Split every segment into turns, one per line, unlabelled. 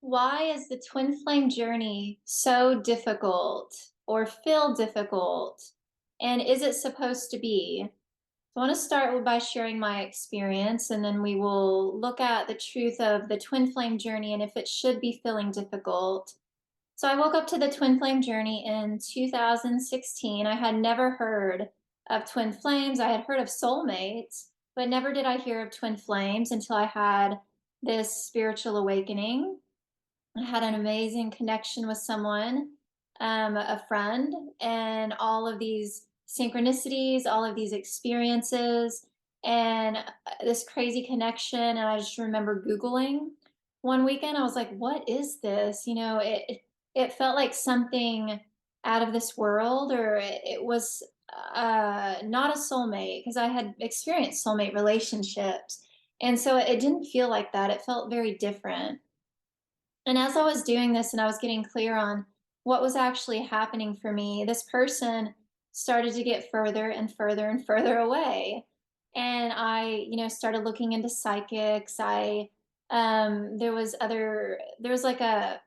Why is the twin flame journey so difficult or feel difficult? And is it supposed to be? I want to start by sharing my experience, and then we will look at the truth of the twin flame journey and if it should be feeling difficult. So, I woke up to the twin flame journey in 2016. I had never heard of twin flames. I had heard of soulmates, but never did I hear of twin flames until I had this spiritual awakening. I had an amazing connection with someone, a friend, and all of these synchronicities, all of these experiences, and this crazy connection. And I just remember Googling one weekend. I was like, "What is this?" It felt like something out of this world, or it was not a soulmate because I had experienced soulmate relationships, and so it didn't feel like that. It felt very different. And as I was doing this and I was getting clear on what was actually happening for me, this person started to get further and further and further away. And I started looking into psychics. There was like a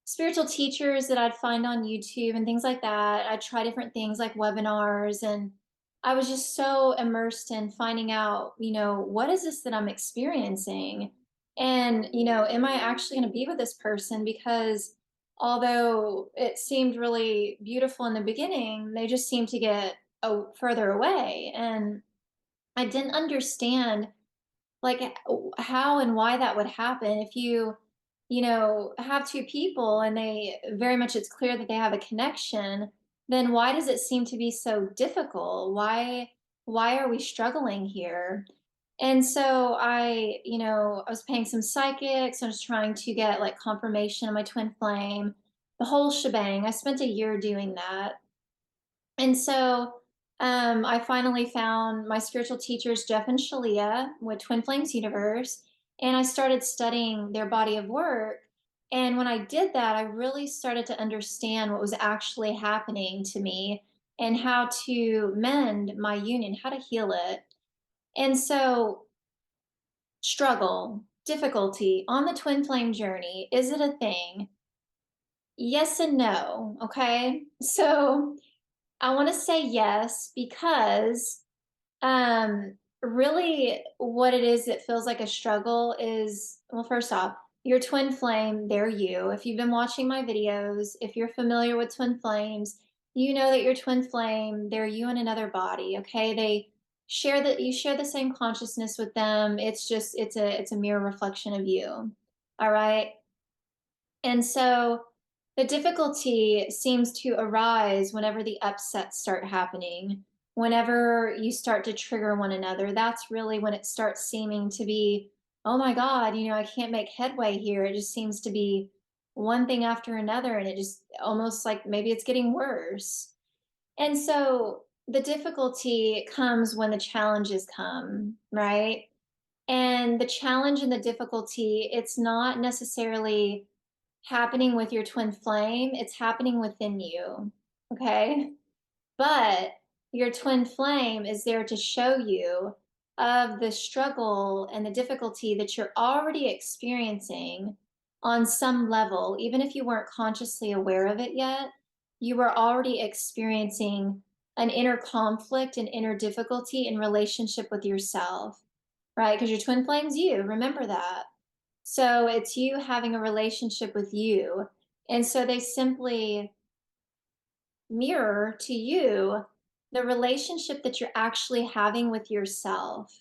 spiritual teachers that I'd find on YouTube and things like that. I'd try different things like webinars, and I was just so immersed in finding out, what is this that I'm experiencing? And, am I actually going to be with this person? Because although it seemed really beautiful in the beginning, they just seemed to get further away. And I didn't understand like how and why that would happen if you have two people and they very much it's clear that they have a connection. Then why does it seem to be so difficult? Why are we struggling here? And so I was paying some psychics. I was trying to get like confirmation of my twin flame, the whole shebang. I spent a year doing that. And so I finally found my spiritual teachers, Jeff and Shalia, with Twin Flames Universe, and I started studying their body of work. And when I did that, I really started to understand what was actually happening to me and how to mend my union, how to heal it. And so, struggle, difficulty on the twin flame journey, is it a thing? Yes and no. Okay. So, I want to say yes because really what it is that feels like a struggle is, well, first off, your twin flame, they're you. If you've been watching my videos, if you're familiar with twin flames, you know that your twin flame, they're you in another body, okay? You share the same consciousness with them. It's a mirror reflection of you. All right? And so the difficulty seems to arise whenever the upsets start happening, whenever you start to trigger one another. That's really when it starts seeming to be, oh my God, I can't make headway here. It just seems to be one thing after another, and it just almost like maybe it's getting worse. And so the difficulty comes when the challenges come, right? And the challenge and the difficulty, it's not necessarily happening with your twin flame, it's happening within you. Okay. But your twin flame is there to show you of the struggle and the difficulty that you're already experiencing on some level, even if you weren't consciously aware of it yet. You were already experiencing an inner conflict and inner difficulty in relationship with yourself, right? Because your twin flame's you. Remember that. So it's you having a relationship with you. And so they simply mirror to you the relationship that you're actually having with yourself.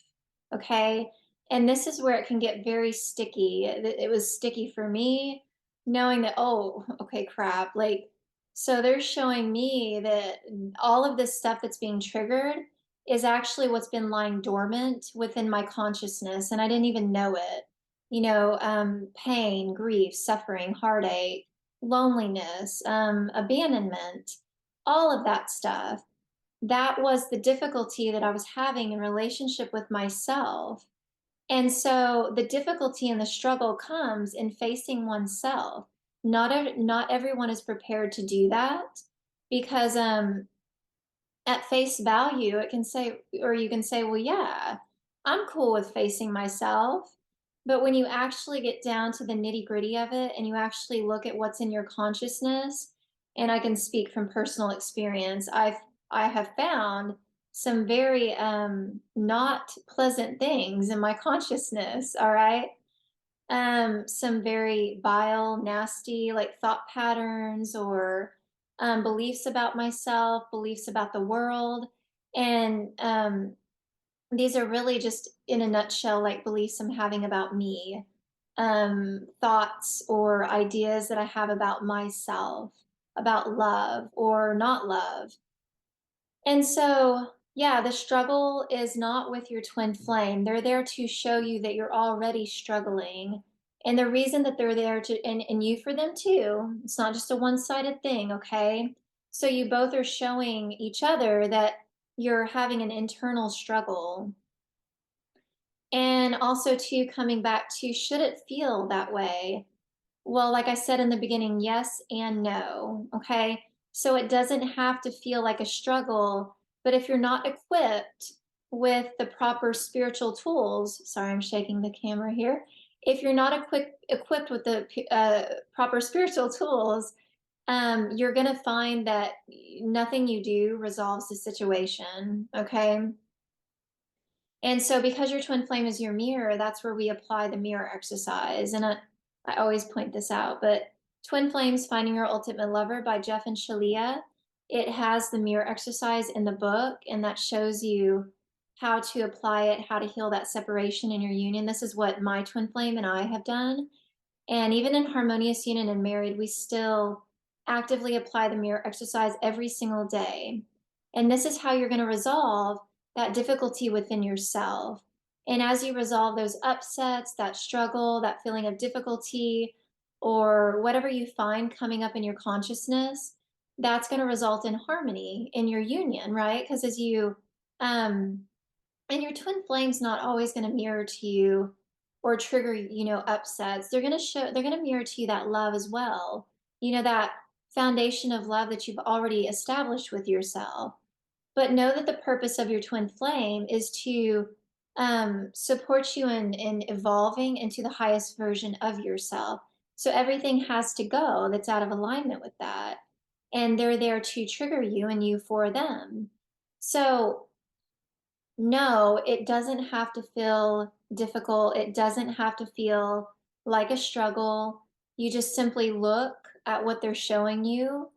Okay. And this is where it can get very sticky. It was sticky for me, knowing that, oh, okay, crap. Like, so they're showing me that all of this stuff that's being triggered is actually what's been lying dormant within my consciousness. And I didn't even know it. Pain, grief, suffering, heartache, loneliness, abandonment, all of that stuff. That was the difficulty that I was having in relationship with myself. And so the difficulty and the struggle comes in facing oneself. Not everyone is prepared to do that because at face value it can say, or you can say, well, yeah, I'm cool with facing myself. But when you actually get down to the nitty-gritty of it and you actually look at what's in your consciousness, and I can speak from personal experience, I have found some very not pleasant things in my consciousness, all right? Some very vile, nasty, like thought patterns or beliefs about myself, beliefs about the world. And these are really just, in a nutshell, like beliefs I'm having about me, thoughts or ideas that I have about myself, about love or not love. And so, yeah, the struggle is not with your twin flame. They're there to show you that you're already struggling. And the reason that they're there to, and you for them too, it's not just a one sided thing, okay? So you both are showing each other that you're having an internal struggle. And also, too, coming back to, should it feel that way? Well, like I said in the beginning, yes and no. Okay. So it doesn't have to feel like a struggle, but if you're not equipped with the proper spiritual tools, sorry, I'm shaking the camera here. If you're not equipped with the proper spiritual tools, you're going to find that nothing you do resolves the situation. Okay. And so, because your twin flame is your mirror, that's where we apply the mirror exercise. And I always point this out, but Twin Flames Finding Your Ultimate Lover by Jeff and Shalia, it has the mirror exercise in the book, and that shows you how to apply it, how to heal that separation in your union. This is what my twin flame and I have done. And even in harmonious union and married, we still actively apply the mirror exercise every single day. And this is how you're going to resolve that difficulty within yourself. And as you resolve those upsets, that struggle, that feeling of difficulty, or whatever you find coming up in your consciousness, that's going to result in harmony in your union, right? Because as you, and your twin flame's not always going to mirror to you or trigger, upsets. They're going to mirror to you that love as well. That foundation of love that you've already established with yourself. But know that the purpose of your twin flame is to support you in evolving into the highest version of yourself. So everything has to go that's out of alignment with that. And they're there to trigger you and you for them. So no, it doesn't have to feel difficult. It doesn't have to feel like a struggle. You just simply look at what they're showing you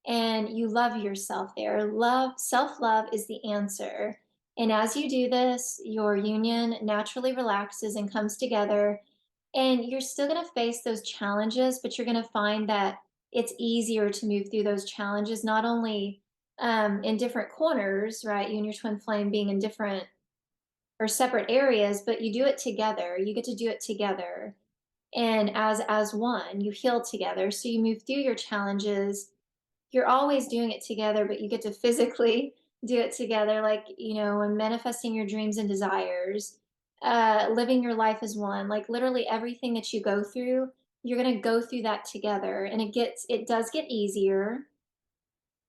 and you love yourself there. Self-love is the answer. And as you do this, your union naturally relaxes and comes together. And you're still going to face those challenges, but you're going to find that it's easier to move through those challenges, not only in different corners, right? You and your twin flame being in different or separate areas, but you do it together. You get to do it together. And as one, you heal together. So you move through your challenges. You're always doing it together, but you get to physically do it together, like, when manifesting your dreams and desires, living your life as one, like literally everything that you go through, you're going to go through that together. And it does get easier.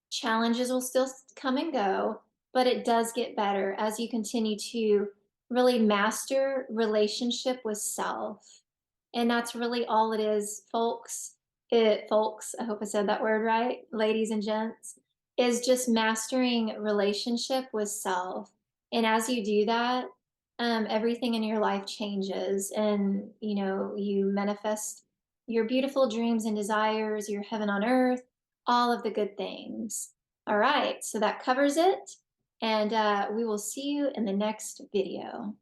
Challenges will still come and go, but it does get better as you continue to really master relationship with self. And that's really all it is, folks. Folks, I hope I said that word right, ladies and gents, is just mastering relationship with self. And as you do that, everything in your life changes, and you manifest your beautiful dreams and desires, your heaven on earth, all of the good things. All right, so that covers it, and we will see you in the next video.